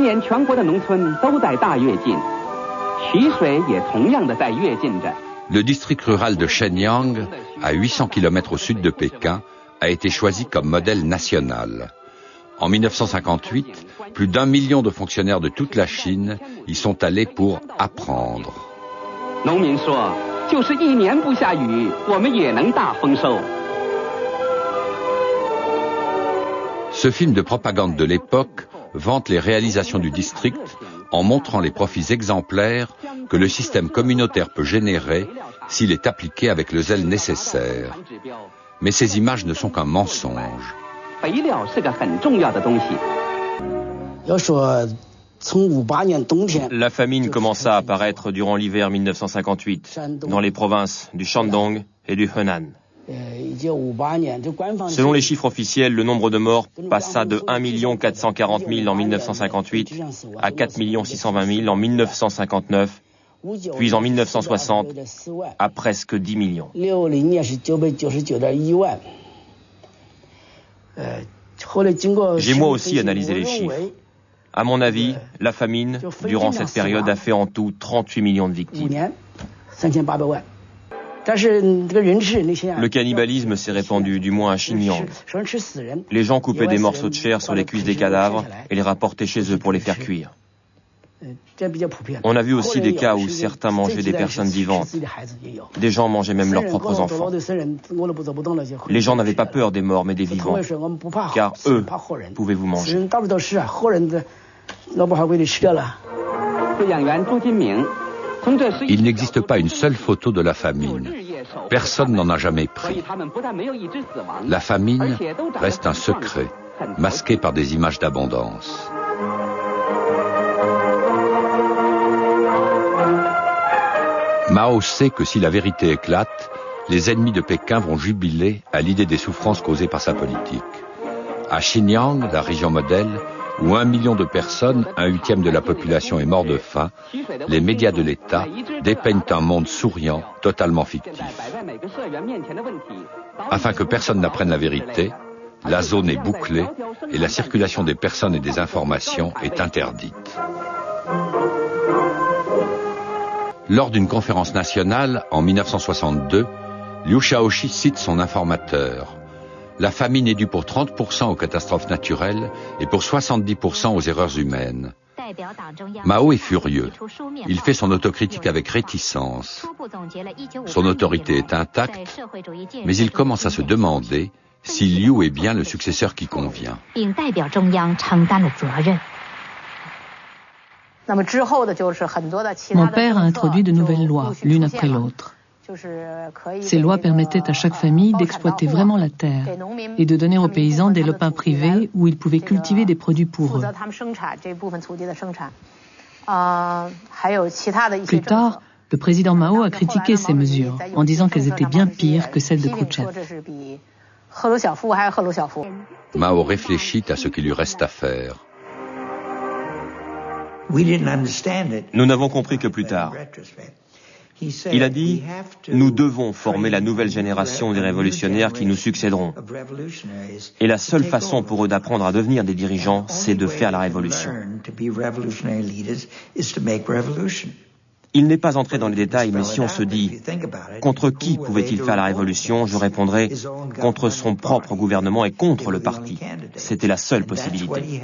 年全国的农村都在大跃进，徐水也同样的在跃进着。Le district rural de Shenyang, à 800 km au sud de Pékin, a été choisi comme modèle national. En 1958, plus d'1 million de fonctionnaires de toute la Chine y sont allés pour apprendre. 农民说，就是1年不下雨，我们也能大丰收。 Ce film de propagande de l'époque vante les réalisations du district en montrant les profits exemplaires que le système communautaire peut générer s'il est appliqué avec le zèle nécessaire. Mais ces images ne sont qu'un mensonge. La famine commença à apparaître durant l'hiver 1958 dans les provinces du Shandong et du Henan. Selon les chiffres officiels, le nombre de morts passa de 1 440 000 en 1958 à 4 620 000 en 1959, puis en 1960 à presque 10 millions. J'ai moi aussi analysé les chiffres. À mon avis, la famine, durant cette période, a fait en tout 38 millions de victimes. Le cannibalisme s'est répandu, du moins à Xinjiang. Les gens coupaient des morceaux de chair sur les cuisses des cadavres et les rapportaient chez eux pour les faire cuire. On a vu aussi des cas où certains mangeaient des personnes vivantes. Des gens mangeaient même leurs propres enfants. Les gens n'avaient pas peur des morts mais des vivants, car eux pouvaient vous manger. Il n'existe pas une seule photo de la famine. Personne n'en a jamais pris. La famine reste un secret, masqué par des images d'abondance. Mao sait que si la vérité éclate, les ennemis de Pékin vont jubiler à l'idée des souffrances causées par sa politique. À Xinjiang, la région modèle, où 1 million de personnes, 1/8 de la population est mort de faim, les médias de l'État dépeignent un monde souriant, totalement fictif. Afin que personne n'apprenne la vérité, la zone est bouclée et la circulation des personnes et des informations est interdite. Lors d'une conférence nationale, en 1962, Liu Shaoqi cite son informateur. La famine est due pour 30% aux catastrophes naturelles et pour 70% aux erreurs humaines. Mao est furieux. Il fait son autocritique avec réticence. Son autorité est intacte, mais il commence à se demander si Liu est bien le successeur qui convient. Mon père a introduit de nouvelles lois, l'une après l'autre. Ces lois permettaient à chaque famille d'exploiter vraiment la terre et de donner aux paysans des lopins privés où ils pouvaient cultiver des produits pour eux. Plus tard, le président Mao a critiqué ces mesures en disant qu'elles étaient bien pires que celles de Khrouchtchev. Mao réfléchit à ce qu'il lui reste à faire. Nous n'avons compris que plus tard. Il a dit « Nous devons former la nouvelle génération des révolutionnaires qui nous succéderont. Et la seule façon pour eux d'apprendre à devenir des dirigeants, c'est de faire la révolution. » Il n'est pas entré dans les détails, mais si on se dit « Contre qui pouvait-il faire la révolution ?» je répondrai « Contre son propre gouvernement et contre le parti. » C'était la seule possibilité.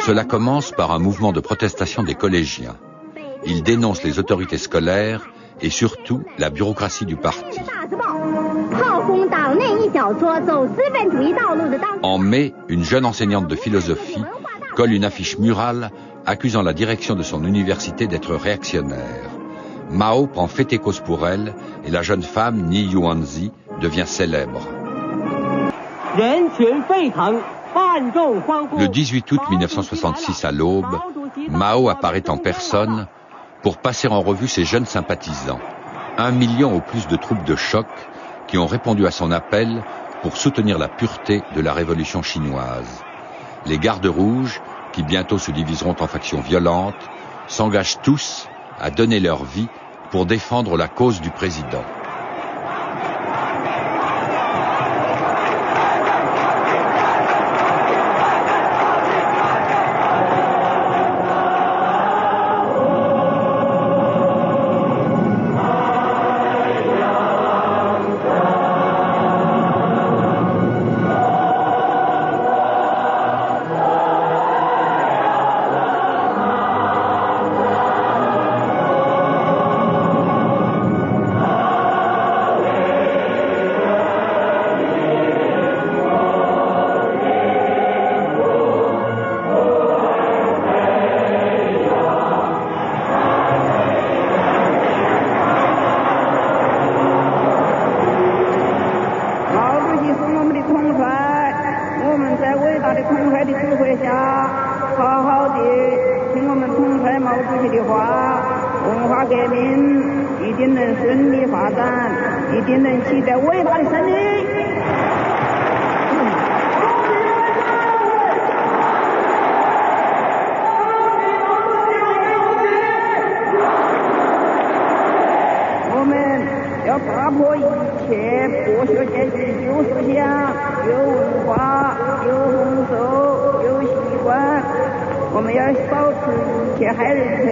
Cela commence par un mouvement de protestation des collégiens. Ils dénoncent les autorités scolaires et surtout la bureaucratie du parti. En mai, une jeune enseignante de philosophie colle une affiche murale accusant la direction de son université d'être réactionnaire. Mao prend fait et cause pour elle et la jeune femme, Ni Yuanzi, devient célèbre. Le 18 août 1966 à l'aube, Mao apparaît en personne pour passer en revue ses jeunes sympathisants. 1 million au plus de troupes de choc qui ont répondu à son appel pour soutenir la pureté de la révolution chinoise. Les gardes rouges, qui bientôt se diviseront en factions violentes, s'engagent tous à donner leur vie pour défendre la cause du président. 定能顺利发展，一定能取得伟大的胜利。我们要打破一切剥削阶级旧思想、旧文化、旧风俗、旧习惯，我们要保持一切害人权，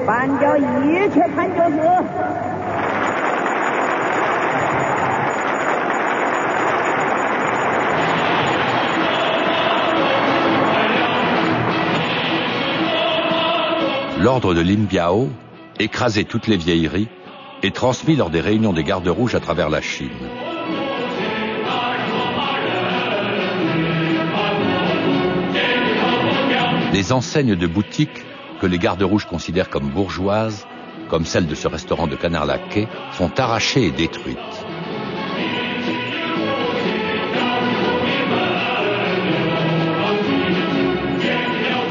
办掉一切叛教事。L'ordre de Lin Biao écrasait toutes les vieilleries et transmis lors des réunions des gardes rouges à travers la Chine. Les enseignes de boutiques que les gardes rouges considèrent comme bourgeoises, comme celle de ce restaurant de canard laqué, sont arrachées et détruites.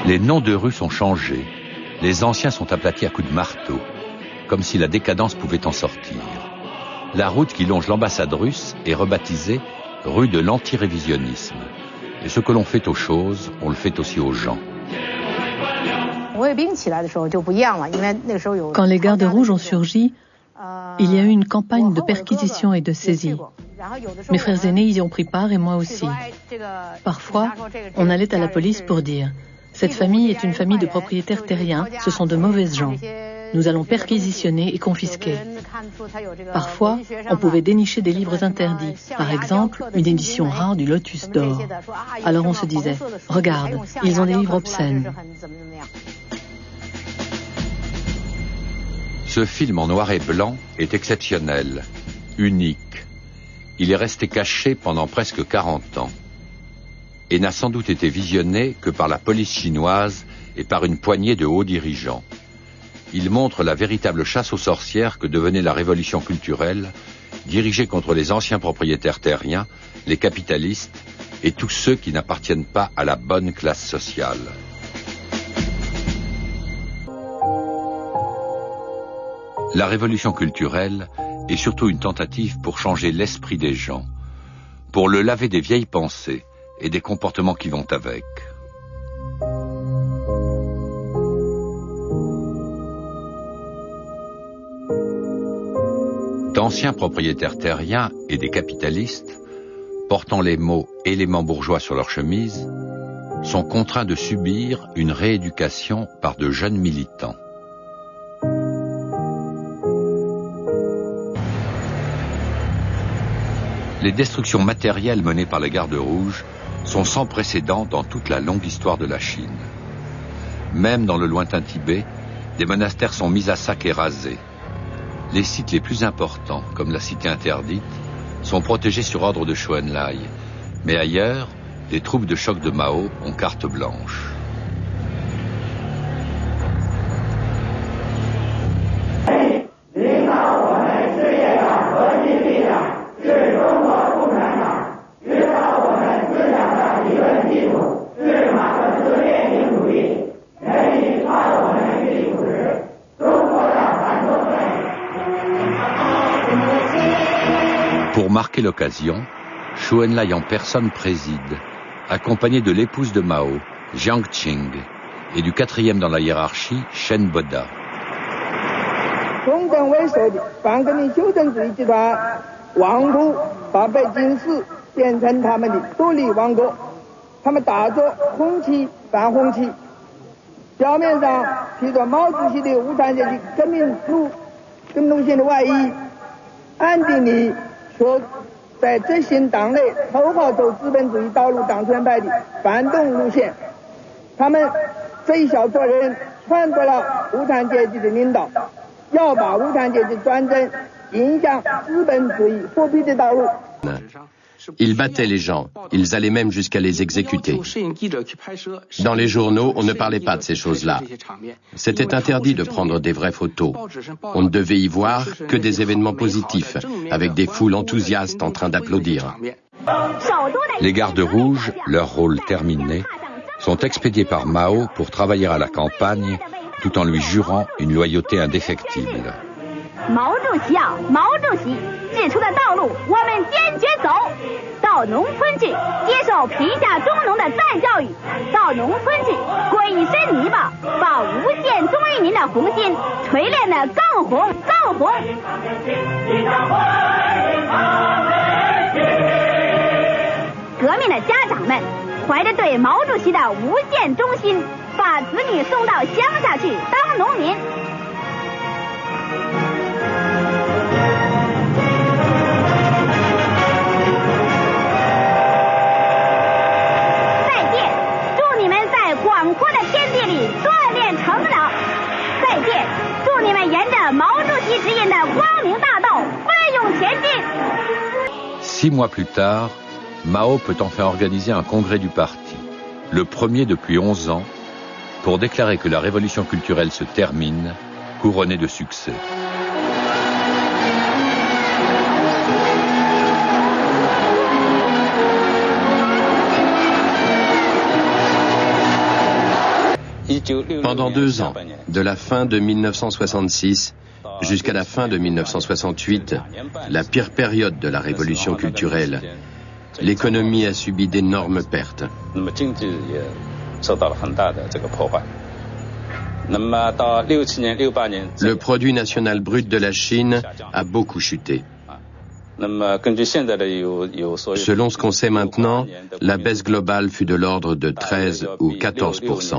Les noms de rues sont changés, les anciens sont aplatis à coups de marteau, comme si la décadence pouvait en sortir. La route qui longe l'ambassade russe est rebaptisée rue de l'antirévisionnisme. Et ce que l'on fait aux choses, on le fait aussi aux gens. Quand les gardes rouges ont surgi, il y a eu une campagne de perquisition et de saisie. Mes frères aînés y ont pris part et moi aussi. Parfois, on allait à la police pour dire « Cette famille est une famille de propriétaires terriens, ce sont de mauvaises gens. Nous allons perquisitionner et confisquer. » Parfois, on pouvait dénicher des livres interdits, par exemple une édition rare du Lotus d'or. Alors on se disait « Regarde, ils ont des livres obscènes. » Ce film en noir et blanc est exceptionnel, unique. Il est resté caché pendant presque 40 ans et n'a sans doute été visionné que par la police chinoise et par une poignée de hauts dirigeants. Il montre la véritable chasse aux sorcières que devenait la révolution culturelle, dirigée contre les anciens propriétaires terriens, les capitalistes et tous ceux qui n'appartiennent pas à la bonne classe sociale. La révolution culturelle est surtout une tentative pour changer l'esprit des gens, pour le laver des vieilles pensées et des comportements qui vont avec. D'anciens propriétaires terriens et des capitalistes, portant les mots « éléments bourgeois » sur leur chemise, sont contraints de subir une rééducation par de jeunes militants. Les destructions matérielles menées par les gardes rouges sont sans précédent dans toute la longue histoire de la Chine. Même dans le lointain Tibet, des monastères sont mis à sac et rasés. Les sites les plus importants, comme la cité interdite, sont protégés sur ordre de Chou En-lai. Mais ailleurs, les troupes de choc de Mao ont carte blanche. Pour marquer l'occasion, Chou En-lai en personne préside, accompagné de l'épouse de Mao, Jiang Qing, et du quatrième dans la hiérarchie, Shen Boda. Ils battaient les gens, ils allaient même jusqu'à les exécuter. Dans les journaux, on ne parlait pas de ces choses-là. C'était interdit de prendre des vraies photos. On ne devait y voir que des événements positifs, avec des foules enthousiastes en train d'applaudir. Les gardes rouges, leur rôle terminé, sont expédiés par Mao pour travailler à la campagne, tout en lui jurant une loyauté indéfectible. 毛主席啊，毛主席指出的道路，我们坚决走。到农村去接受贫下中农的再教育，到农村去滚一身泥巴，把无限忠于您的红心锤炼得更红更红。革命的家长们怀着对毛主席的无限忠心，把子女送到乡下去当农民。再见，祝你们在广阔的天地里锻炼成长。再见，祝你们沿着毛主席指引的光明大道奋勇前进。6 mois plus tard, Mao peut enfin organiser un congrès du parti, le premier depuis 11 ans, pour déclarer que la révolution culturelle se termine, couronnée de succès. Pendant 2 ans, de la fin de 1966 jusqu'à la fin de 1968, la pire période de la révolution culturelle, l'économie a subi d'énormes pertes. Le produit national brut de la Chine a beaucoup chuté. Selon ce qu'on sait maintenant, la baisse globale fut de l'ordre de 13 ou 14%.